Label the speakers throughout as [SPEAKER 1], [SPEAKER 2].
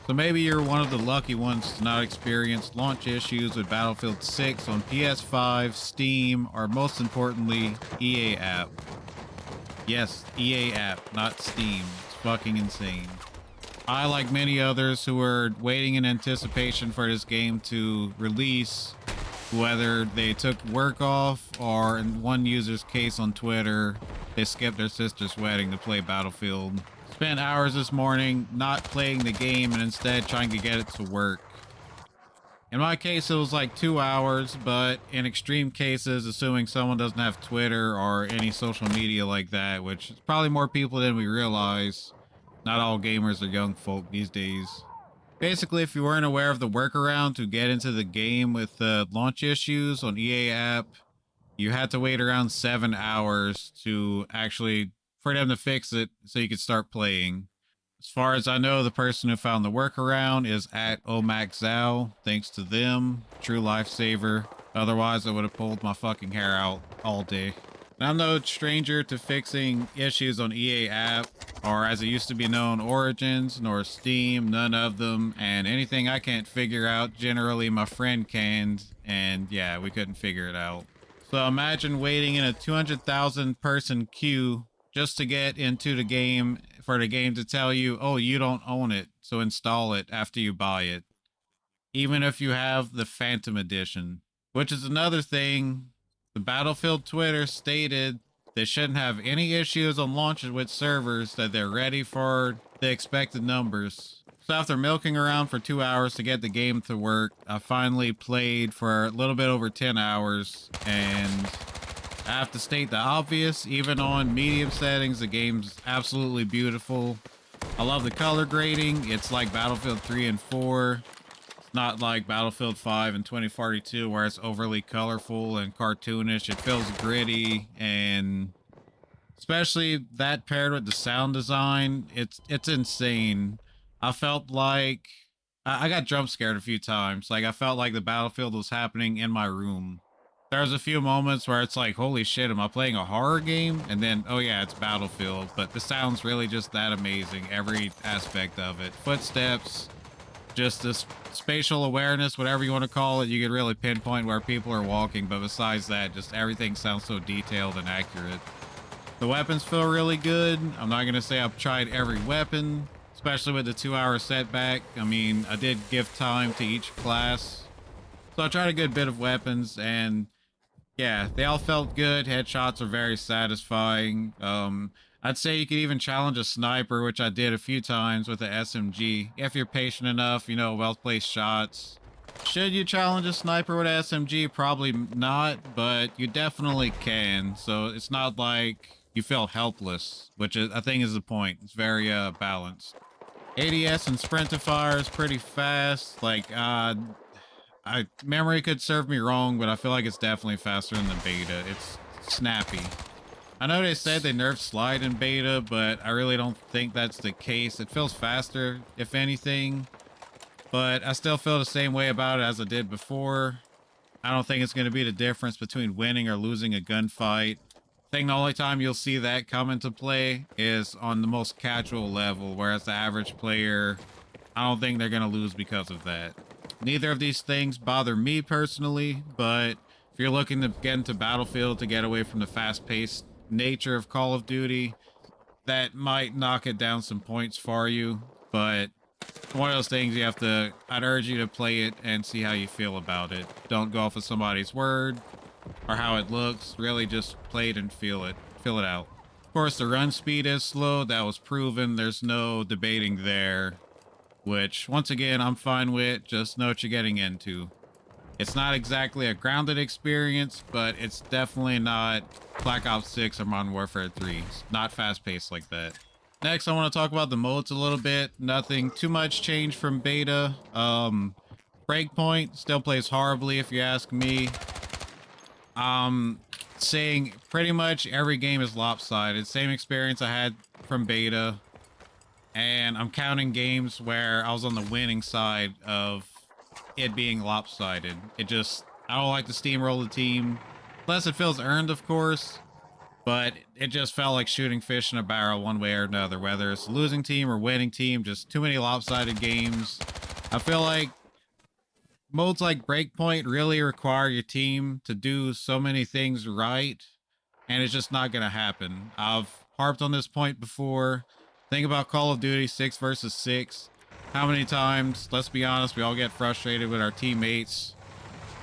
[SPEAKER 1] So maybe you're one of the lucky ones to not experience launch issues with Battlefield 6 on PS5, Steam, or most importantly, EA app. Yes, EA app, not Steam. It's fucking insane. I, like many others who were waiting in anticipation for this game to release, whether they took work off or, in one user's case on Twitter, they skipped their sister's wedding to play Battlefield. Spent hours this morning not playing the game and instead trying to get it to work. In my case, it was like 2 hours, but in extreme cases, assuming someone doesn't have Twitter or any social media like that, which is probably more people than we realize. Not all gamers are young folk these days. Basically, if you weren't aware of the workaround to get into the game with the launch issues on EA app, you had to wait around 7 hours to actually for them to fix it so you could start playing. As far as I know, the person who found the workaround is at OMAXZAO. Thanks to them, true lifesaver. Otherwise, I would have pulled my fucking hair out all day. And I'm no stranger to fixing issues on EA app, or as it used to be known, Origins, nor Steam, none of them. And anything I can't figure out, generally my friend can. And yeah, we couldn't figure it out. So imagine waiting in a 200,000 person queue just to get into the game for the game to tell you, oh, you don't own it, so install it after you buy it. Even if you have the Phantom Edition. Which is another thing. The Battlefield Twitter stated they shouldn't have any issues on launches with servers, that they're ready for the expected numbers. So after milking around for 2 hours to get the game to work, I finally played for a little bit over 10 hours, and I have to state the obvious, even on medium settings, the game's absolutely beautiful. I love the color grading. It's like Battlefield 3 and 4. It's not like Battlefield 5 and 2042 where it's overly colorful and cartoonish. It feels gritty, and especially that paired with the sound design, it's insane. I felt like I got jump scared a few times. Like I felt like the Battlefield was happening in my room. There's a few moments where it's like, holy shit, am I playing a horror game? And then, oh yeah, it's Battlefield. But the sound's really just that amazing. Every aspect of it. Footsteps, just this spatial awareness, whatever you want to call it. You can really pinpoint where people are walking. But besides that, just everything sounds so detailed and accurate. The weapons feel really good. I'm not going to say I've tried every weapon, especially with the 2 hour setback. I mean, I did give time to each class. So I tried a good bit of weapons, and yeah, they all felt good. Headshots are very satisfying. I'd say you could even challenge a sniper, which I did a few times with the SMG. If you're patient enough, you know, well-placed shots. Should you challenge a sniper with an SMG? Probably not, but you definitely can. So it's not like you feel helpless, which is, I think is the point. It's very balanced. ADS and sprint to fire is pretty fast. Like, memory could serve me wrong, but I feel like it's definitely faster than the beta. It's snappy. I know they said they nerfed slide in beta, but I really don't think that's the case. It feels faster, if anything, but I still feel the same way about it as I did before. I don't think it's going to be the difference between winning or losing a gunfight. I think the only time you'll see that come into play is on the most casual level, whereas the average player, I don't think they're going to lose because of that. Neither of these things bother me personally, but if you're looking to get into Battlefield to get away from the fast-paced nature of Call of Duty, that might knock it down some points for you, but it's one of those things I'd urge you to play it and see how you feel about it. Don't go off of somebody's word or how it looks. Really just play it and feel it out. Of course, the run speed is slow. That was proven. There's no debating there, which once again, I'm fine with. Just know what you're getting into. It's not exactly a grounded experience, but it's definitely not Black Ops 6 or Modern Warfare 3. It's not fast-paced like that. Next, I want to talk about the modes a little bit. Nothing too much changed from beta. Breakpoint still plays horribly if you ask me. Saying pretty much every game is lopsided. Same experience I had from beta. And I'm counting games where I was on the winning side of it being lopsided. I don't like to steamroll the team. Unless it feels earned, of course. but it just felt like shooting fish in a barrel one way or another, whether it's a losing team or winning team, just too many lopsided games. I feel like modes like Breakpoint really require your team to do so many things right, and it's just not going to happen. I've harped on this point before. Think about Call of Duty 6 versus 6. How many times, let's be honest, we all get frustrated with our teammates,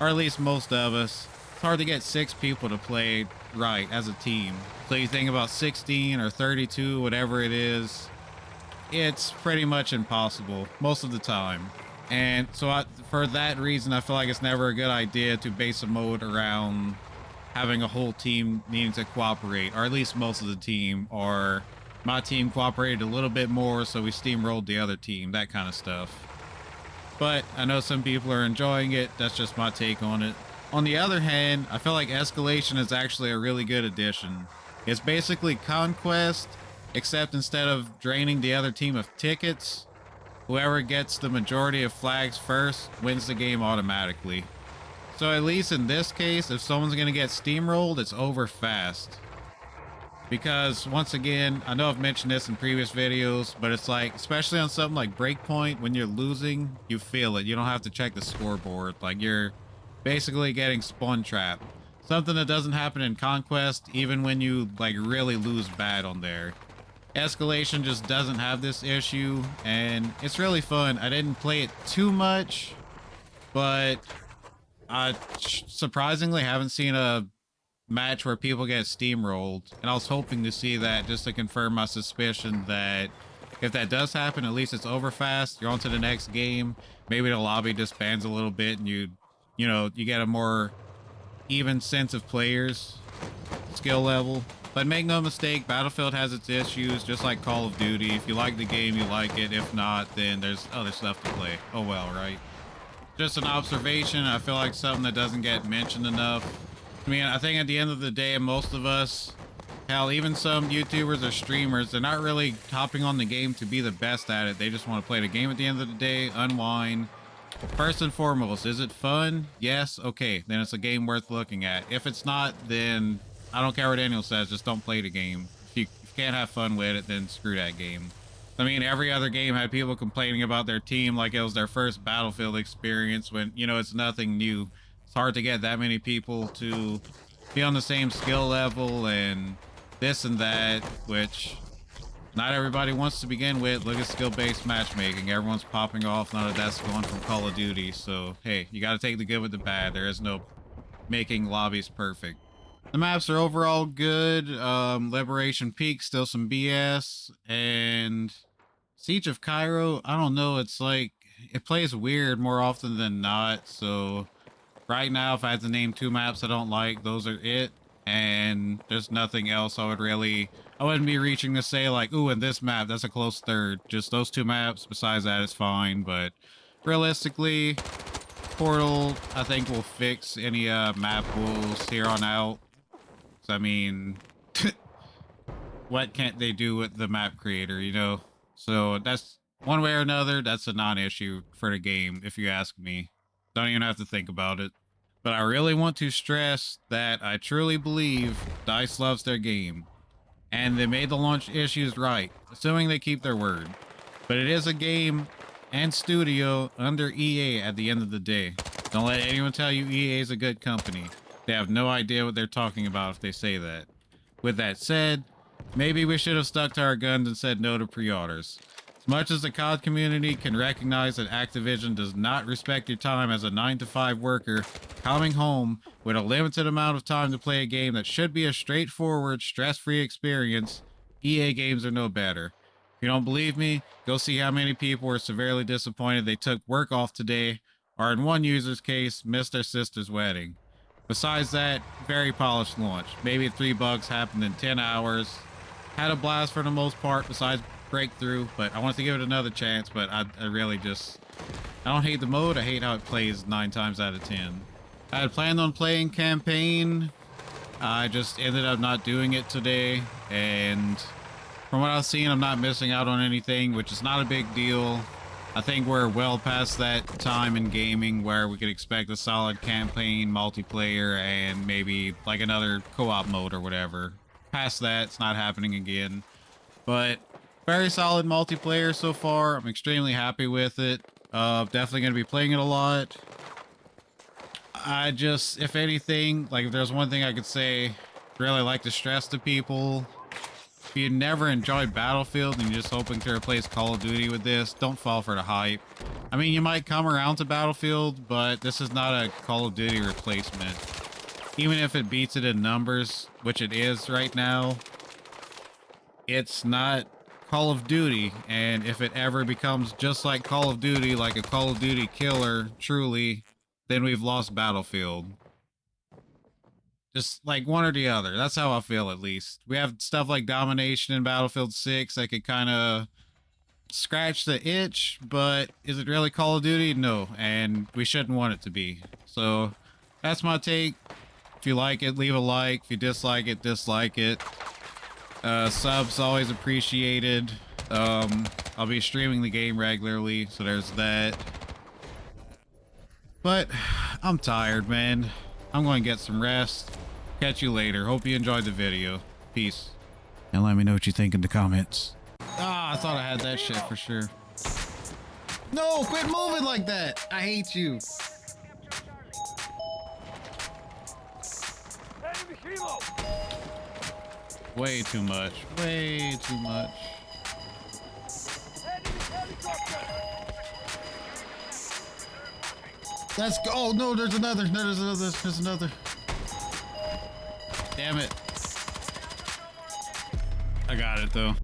[SPEAKER 1] or at least most of us. It's hard to get 6 people to play right as a team. So you think about 16 or 32, whatever it is, it's pretty much impossible most of the time. And so for that reason, I feel like it's never a good idea to base a mode around having a whole team needing to cooperate, or at least most of the team, or my team cooperated a little bit more, so we steamrolled the other team, that kind of stuff. But I know some people are enjoying it. That's just my take on it. On the other hand, I feel like Escalation is actually a really good addition. It's basically Conquest, except instead of draining the other team of tickets, whoever gets the majority of flags first wins the game automatically. So at least in this case, if someone's going to get steamrolled, it's over fast. Because once again, I know I've mentioned this in previous videos, but it's like, especially on something like Breakpoint, when you're losing, you feel it. You don't have to check the scoreboard. Like, you're basically getting spawn trapped. Something that doesn't happen in Conquest, even when you like really lose bad on there. Escalation just doesn't have this issue, and it's really fun. I didn't play it too much, but I surprisingly haven't seen a match where people get steamrolled, and I was hoping to see that just to confirm my suspicion that if that does happen, at least it's over fast. You're on to the next game. Maybe the lobby disbands a little bit, and you get a more even sense of players skill level. But make no mistake, Battlefield has its issues, just like Call of Duty. If you like the game, you like it. If not, then there's other stuff to play. Oh well, right? Just an observation. I feel like something that doesn't get mentioned enough. I mean, I think at the end of the day, most of us, hell, even some YouTubers or streamers, they're not really hopping on the game to be the best at it. They just want to play the game at the end of the day, unwind. First and foremost, is it fun? Yes. Okay, then it's a game worth looking at. If it's not, then I don't care what Daniel says, just don't play the game. If you can't have fun with it, then screw that game. I mean, every other game had people complaining about their team like it was their first Battlefield experience when, it's nothing new. It's hard to get that many people to be on the same skill level and this and that, which not everybody wants to begin with. Look at skill-based matchmaking. Everyone's popping off. None of that's going from Call of Duty. So, hey, you got to take the good with the bad. There is no making lobbies perfect. The maps are overall good. Liberation Peak, still some BS. And Siege of Cairo, I don't know. It's like, it plays weird more often than not. So right now, if I had to name 2 maps I don't like, those are it. And there's nothing else I wouldn't be reaching to say like, ooh, in this map, that's a close third. Just those 2 maps. Besides that, it's fine. But realistically, Portal, I think, will fix any map rules here on out. I mean, what can't they do with the map creator, So that's one way or another, that's a non-issue for the game, if you ask me. Don't even have to think about it. But I really want to stress that I truly believe DICE loves their game. And they made the launch issues right, assuming they keep their word. But it is a game and studio under EA at the end of the day. Don't let anyone tell you EA is a good company. They have no idea what they're talking about if they say that. With that said, maybe we should have stuck to our guns and said no to pre-orders. As much as the COD community can recognize that Activision does not respect your time as a 9-to-5 worker coming home with a limited amount of time to play a game that should be a straightforward, stress-free experience, EA games are no better. If you don't believe me, go see how many people were severely disappointed they took work off today, or in one user's case, missed their sister's wedding. Besides that, very polished launch. Maybe 3 bugs happened in 10 hours. Had a blast for the most part, besides breakthrough, but I want to give it another chance, but I really just... I don't hate the mode, I hate how it plays 9 times out of 10. I had planned on playing campaign. I just ended up not doing it today, and from what I've seen, I'm not missing out on anything, which is not a big deal. I think we're well past that time in gaming where we could expect a solid campaign, multiplayer, and maybe like another co-op mode or whatever. past that, it's not happening again. But very solid multiplayer so far. I'm extremely happy with it. Definitely going to be playing it a lot. I just, if anything, like if there's one thing I could say, really like to stress to people, if you never enjoyed Battlefield and you're just hoping to replace Call of Duty with this, don't fall for the hype. I mean, you might come around to Battlefield, but this is not a Call of Duty replacement. Even if it beats it in numbers, which it is right now, it's not Call of Duty. And if it ever becomes just like Call of Duty, like a Call of Duty killer, truly, then we've lost Battlefield. Just like one or the other. That's how I feel, at least. We have stuff like Domination in Battlefield 6 that could kind of scratch the itch, but is it really Call of Duty? No, and we shouldn't want it to be. So that's my take. If you like it, leave a like. If you dislike it, dislike it. Subs always appreciated. I'll be streaming the game regularly, so there's that. But I'm tired, man. I'm going to get some rest. Catch you later. Hope you enjoyed the video. Peace. And let me know what you think in the comments. Ah, I thought I had that shit for sure. No, quit moving like that. I hate you. Way too much. Way too much. Let's go. Oh, no, there's another. There's another. Damn it. I got it, though.